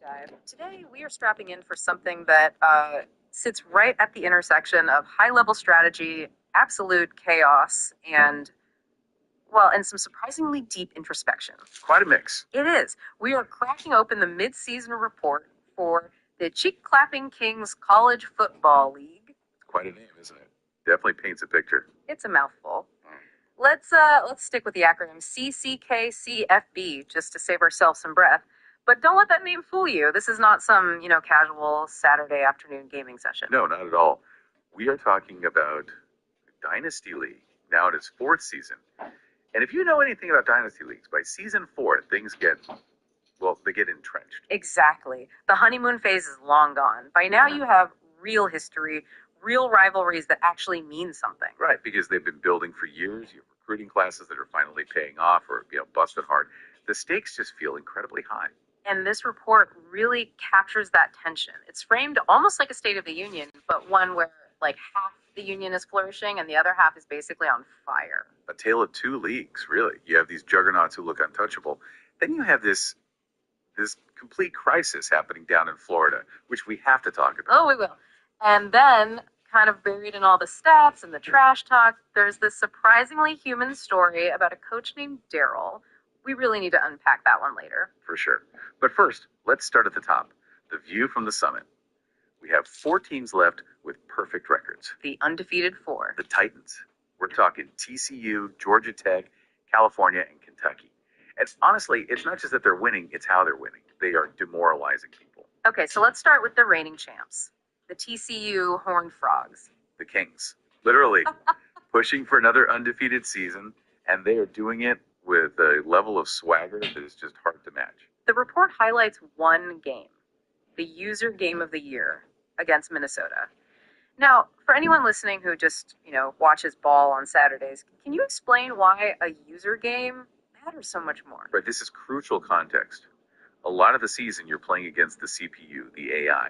Dive. Today, we are strapping in for something that sits right at the intersection of high-level strategy, absolute chaos, and some surprisingly deep introspection. Quite a mix. It is. We are cracking open the mid-season report for the Cheek-Clapping Kings College Football League. Quite a name, isn't it? Definitely paints a picture. It's a mouthful. Let's stick with the acronym CCKCFB just to save ourselves some breath. But don't let that name fool you. This is not some, casual Saturday afternoon gaming session. No, not at all. We are talking about Dynasty League, now in its fourth season. And if you know anything about Dynasty Leagues, by season 4, things get entrenched. Exactly. The honeymoon phase is long gone. By now you have real history, real rivalries that actually mean something. Right, because they've been building for years. You have recruiting classes that are finally paying off or, busted hard. The stakes just feel incredibly high. And this report really captures that tension. It's framed almost like a State of the Union, but one where like half the union is flourishing and the other half is basically on fire. A tale of two leagues, really. You have these juggernauts who look untouchable. Then you have this complete crisis happening down in Florida, which we have to talk about. Oh, we will. And then, kind of buried in all the stats and the trash talk, there's this surprisingly human story about a coach named Daryl. We really need to unpack that one later. For sure. But first, let's start at the top. The view from the summit. We have 4 teams left with perfect records. The undefeated 4. The Titans. We're talking TCU, Georgia Tech, California, and Kentucky. And honestly, it's not just that they're winning, it's how they're winning. They are demoralizing people. Okay, so let's start with the reigning champs. The TCU Horned Frogs. The Kings. Literally pushing for another undefeated season, and they are doing it with a level of swagger that is just hard to match. The report highlights one game, the user game of the year against Minnesota. Now, for anyone listening who just, watches ball on Saturdays, can you explain why a user game matters so much more? Right, this is crucial context. A lot of the season you're playing against the CPU, the AI.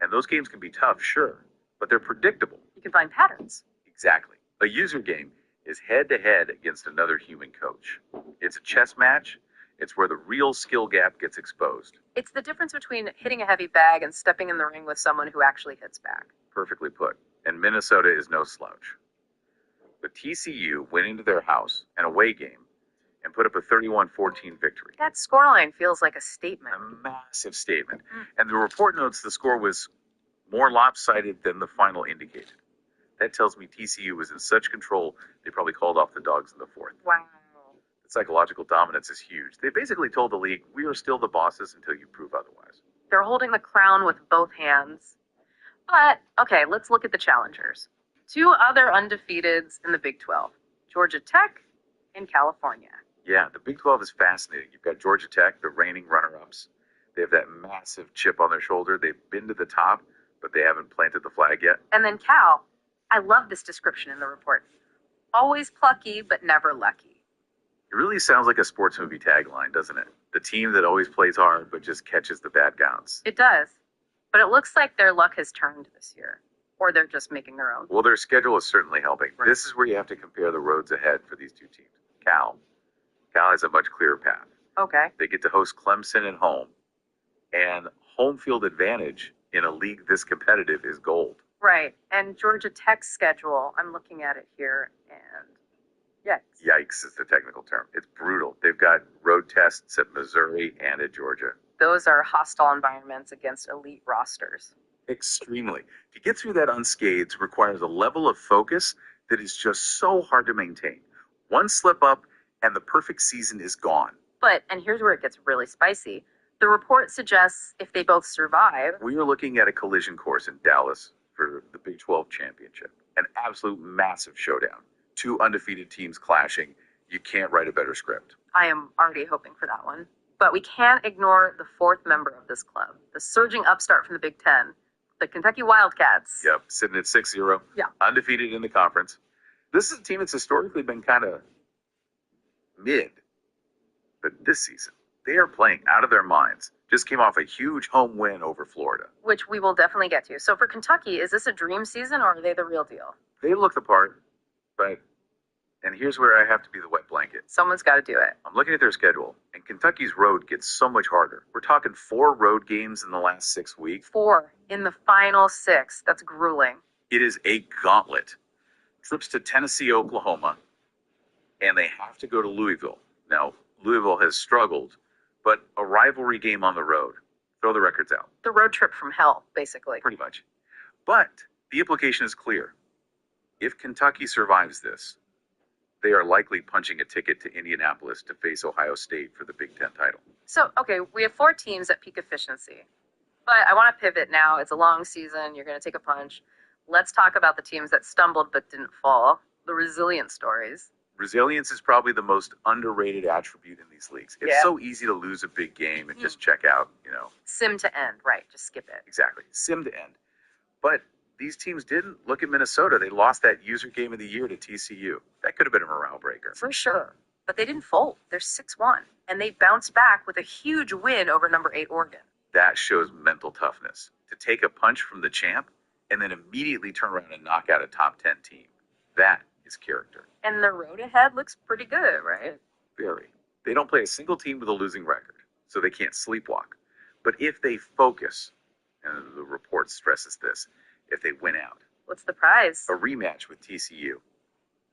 And those games can be tough, sure, but they're predictable. You can find patterns. Exactly. A user game is head-to-head against another human coach. It's a chess match. It's where the real skill gap gets exposed. It's the difference between hitting a heavy bag and stepping in the ring with someone who actually hits back. Perfectly put. And Minnesota is no slouch. But TCU went into their house, an away game, and put up a 31-14 victory. That scoreline feels like a statement. A massive statement. And the report notes the score was more lopsided than the final indicated. That tells me TCU was in such control, they probably called off the dogs in the 4th. Wow. The psychological dominance is huge. They basically told the league, we are still the bosses until you prove otherwise. They're holding the crown with both hands. But, okay, let's look at the challengers. 2 other undefeateds in the Big 12, Georgia Tech and California. Yeah, the Big 12 is fascinating. You've got Georgia Tech, the reigning runner-ups. They have that massive chip on their shoulder. They've been to the top, but they haven't planted the flag yet. And then Cal. I love this description in the report. Always plucky, but never lucky. It really sounds like a sports movie tagline, doesn't it? The team that always plays hard, but just catches the bad bounce. It does. But it looks like their luck has turned this year. Or they're just making their own. Well, their schedule is certainly helping. Right. This is where you have to compare the roads ahead for these 2 teams. Cal has a much clearer path. Okay. They get to host Clemson at home. And home field advantage in a league this competitive is gold. Right. And Georgia Tech's schedule, I'm looking at it here, and yikes. Yikes is the technical term. It's brutal. They've got road tests at Missouri and at Georgia. Those are hostile environments against elite rosters. Extremely. To get through that unscathed requires a level of focus that is just so hard to maintain. One slip up and the perfect season is gone. But, and here's where it gets really spicy, the report suggests if they both survive... We are looking at a collision course in Dallas for the Big 12 championship. An absolute massive showdown. 2 undefeated teams clashing. You can't write a better script. I am already hoping for that one. But we can't ignore the 4th member of this club, the surging upstart from the Big 10, the Kentucky Wildcats. Yep, sitting at 6-0. Yeah. Undefeated in the conference. This is a team that's historically been kind of mid. But this season, they are playing out of their minds. Just came off a huge home win over Florida. Which we will definitely get to. So for Kentucky, is this a dream season or are they the real deal? They look the part, but And here's where I have to be the wet blanket. Someone's got to do it. I'm looking at their schedule, and Kentucky's road gets so much harder. We're talking 4 road games in the last 6 weeks. 4 in the final 6. That's grueling. It is a gauntlet. Trips to Tennessee, Oklahoma, and they have to go to Louisville. Now, Louisville has struggled, but a rivalry game on the road. Throw the records out. The road trip from hell, basically. Pretty much. But the implication is clear. If Kentucky survives this, they are likely punching a ticket to Indianapolis to face Ohio State for the Big Ten title. So, okay, we have 4 teams at peak efficiency. But I want to pivot now. It's a long season. You're going to take a punch. Let's talk about the teams that stumbled but didn't fall. The resilient stories. Resilience is probably the most underrated attribute in these leagues. It's so easy to lose a big game and just check out, Sim to end, right. Just skip it. Exactly. Sim to end. But these teams didn't. Look at Minnesota. They lost that user game of the year to TCU. That could have been a morale breaker. For sure. But they didn't fold. They're 6-1. And they bounced back with a huge win over number 8 Oregon. That shows mental toughness. To take a punch from the champ and then immediately turn around and knock out a top 10 team. That is character. And the road ahead looks pretty good, right? Very. They don't play a single team with a losing record, so they can't sleepwalk. But if they focus, and the report stresses this, if they win out. What's the prize? A rematch with TCU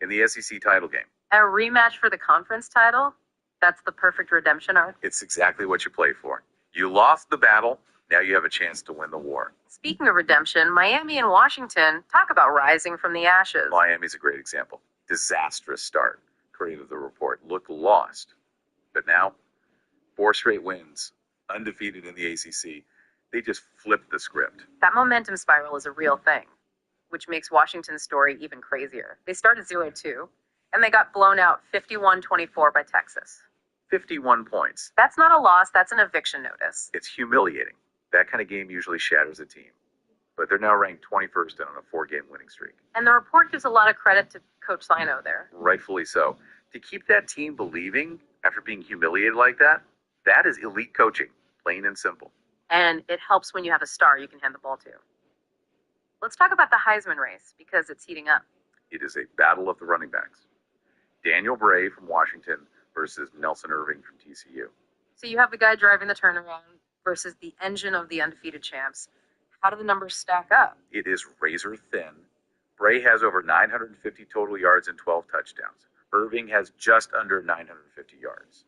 in the SEC title game. A rematch for the conference title? That's the perfect redemption arc. It's exactly what you play for. You lost the battle, now you have a chance to win the war. Speaking of redemption, Miami and Washington, talk about rising from the ashes. Miami's a great example. Disastrous start, according to the report. Looked lost. But now, 4 straight wins, undefeated in the ACC. They just flipped the script. That momentum spiral is a real thing, which makes Washington's story even crazier. They started 0-2, and they got blown out 51-24 by Texas. 51 points. That's not a loss, that's an eviction notice. It's humiliating. That kind of game usually shatters a team. But they're now ranked 21st and on a 4-game winning streak. And the report gives a lot of credit to Coach Sino there. Rightfully so. To keep that team believing after being humiliated like that, that is elite coaching, plain and simple. And it helps when you have a star you can hand the ball to. Let's talk about the Heisman race, because it's heating up. It is a battle of the running backs. Daniel Bray from Washington versus Nelson Irving from TCU. So you have the guy driving the turnaround versus the engine of the undefeated champs. How do the numbers stack up? It is razor thin. Bray has over 950 total yards and 12 touchdowns. Irving has just under 950 yards,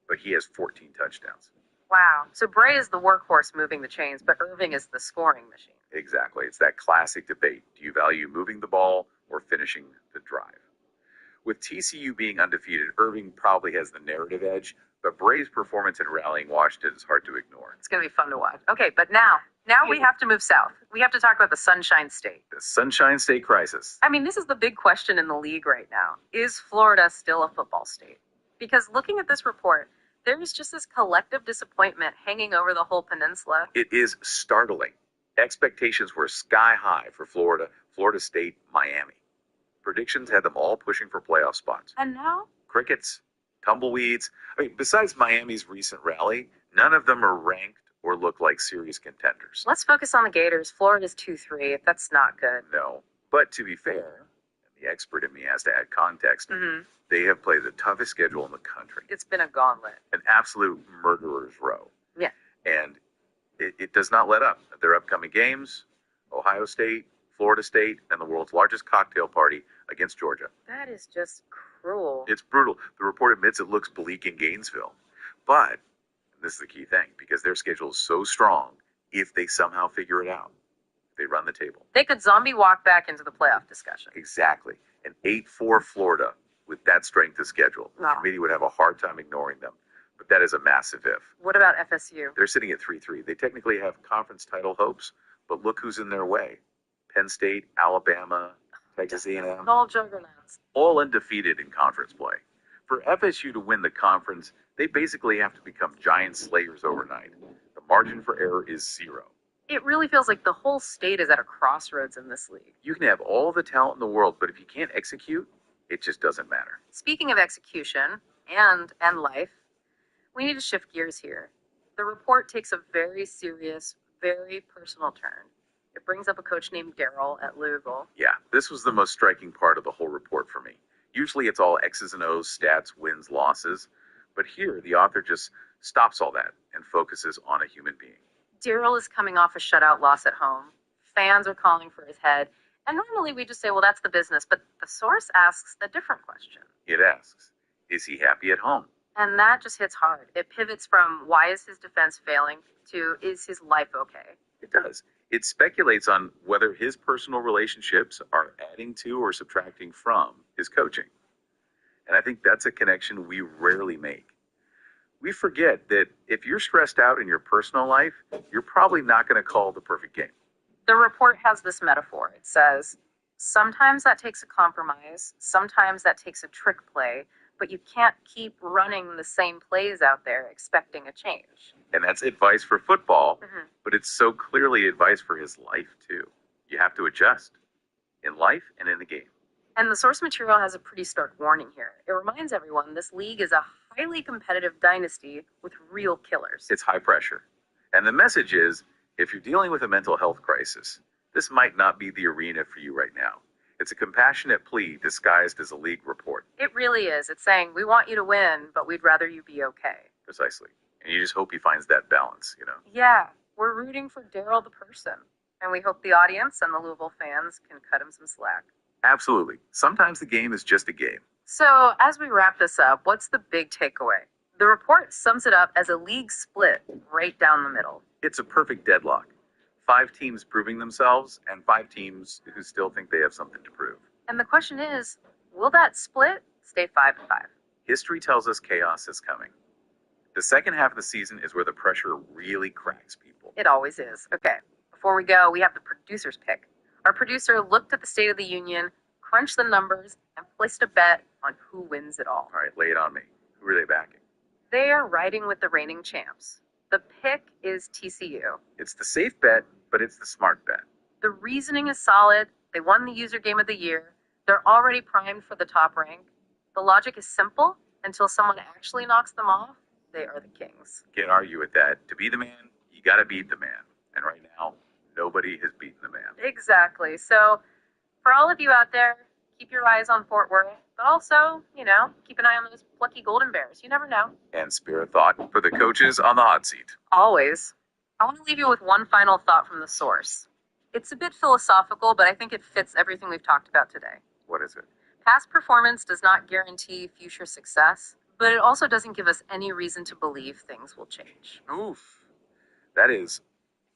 but he has 14 touchdowns. Wow. So Bray is the workhorse moving the chains, but Irving is the scoring machine. Exactly. It's that classic debate. Do you value moving the ball or finishing the drive? With TCU being undefeated, Irving probably has the narrative edge, but Bray's performance in rallying Washington is hard to ignore. It's going to be fun to watch. Okay, but now we have to move south. We have to talk about the Sunshine State. The Sunshine State crisis. I mean, this is the big question in the league right now. Is Florida still a football state? Because looking at this report, there's just this collective disappointment hanging over the whole peninsula. It is startling. Expectations were sky high for Florida, Florida State, Miami. Predictions had them all pushing for playoff spots. And now? Crickets, tumbleweeds. I mean, besides Miami's recent rally, none of them are ranked or look like serious contenders. Let's focus on the Gators. Florida's 2-3. That's not good. No. But to be fair, and the expert in me has to add context, they have played the toughest schedule in the country. It's been a gauntlet. An absolute murderer's row. Yeah. And it does not let up. Their upcoming games, Ohio State, Florida State, and the world's largest cocktail party against Georgia. That is just cruel. It's brutal. The report admits it looks bleak in Gainesville. But, and this is the key thing, because their schedule is so strong, if they somehow figure it out, they run the table. They could zombie walk back into the playoff discussion. Exactly. An 8-4 Florida with that strength of schedule. The committee would have a hard time ignoring them. But that is a massive if. What about FSU? They're sitting at 3-3. They technically have conference title hopes, but look who's in their way. Penn State, Alabama, Texas A&M. All juggernauts. All undefeated in conference play. For FSU to win the conference, they basically have to become giant slayers overnight. The margin for error is 0. It really feels like the whole state is at a crossroads in this league. You can have all the talent in the world, but if you can't execute, it just doesn't matter. Speaking of execution and life, we need to shift gears here. The report takes a very serious, very personal turn. It brings up a coach named Darryl at Louisville. Yeah, this was the most striking part of the whole report for me. Usually it's all X's and O's, stats, wins, losses. But here, the author just stops all that and focuses on a human being. Daryl is coming off a shutout loss at home. Fans are calling for his head. And normally we just say, well, that's the business. But the source asks a different question. It asks, is he happy at home? And that just hits hard. It pivots from why is his defense failing to is his life okay? It does. It speculates on whether his personal relationships are adding to or subtracting from his coaching. And I think that's a connection we rarely make. We forget that if you're stressed out in your personal life, you're probably not going to call the perfect game. The report has this metaphor. It says, sometimes that takes a compromise, sometimes that takes a trick play, but you can't keep running the same plays out there expecting a change. And that's advice for football, but it's so clearly advice for his life too. You have to adjust in life and in the game. And the source material has a pretty stark warning here. It reminds everyone this league is a highly competitive dynasty with real killers. It's high pressure. And the message is, if you're dealing with a mental health crisis, this might not be the arena for you right now. It's a compassionate plea disguised as a league report. It really is. It's saying, we want you to win, but we'd rather you be okay. Precisely. And you just hope he finds that balance, you know? Yeah, we're rooting for Daryl the person. And we hope the audience and the Louisville fans can cut him some slack. Absolutely. Sometimes the game is just a game. So, as we wrap this up, what's the big takeaway? The report sums it up as a league split right down the middle. It's a perfect deadlock. 5 teams proving themselves and 5 teams who still think they have something to prove. And the question is, will that split stay 5-5? History tells us chaos is coming. The second half of the season is where the pressure really cracks people. It always is. Okay, before we go, we have the producer's pick. Our producer looked at the State of the Union, crunched the numbers, and placed a bet on who wins it all. All right, lay it on me. Who are they backing? They are riding with the reigning champs. The pick is TCU. It's the safe bet, but it's the smart bet. The reasoning is solid. They won the user game of the year. They're already primed for the top rank. The logic is simple. Until someone actually knocks them off, they are the kings. Can't argue with that. To be the man, you got to beat the man. And right now, nobody has beaten the man. Exactly. So for all of you out there, keep your eyes on Fort Worth, but also, keep an eye on those plucky Golden Bears. You never know. And spare a thought for the coaches on the hot seat. Always. I want to leave you with one final thought from the source. It's a bit philosophical, but I think it fits everything we've talked about today. What is it? Past performance does not guarantee future success, but it also doesn't give us any reason to believe things will change. Oof. That is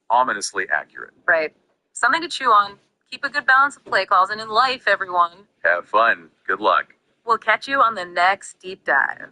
ominously accurate. Right. Something to chew on. Keep a good balance of play calls, and in life, everyone. Have fun. Good luck. We'll catch you on the next deep dive.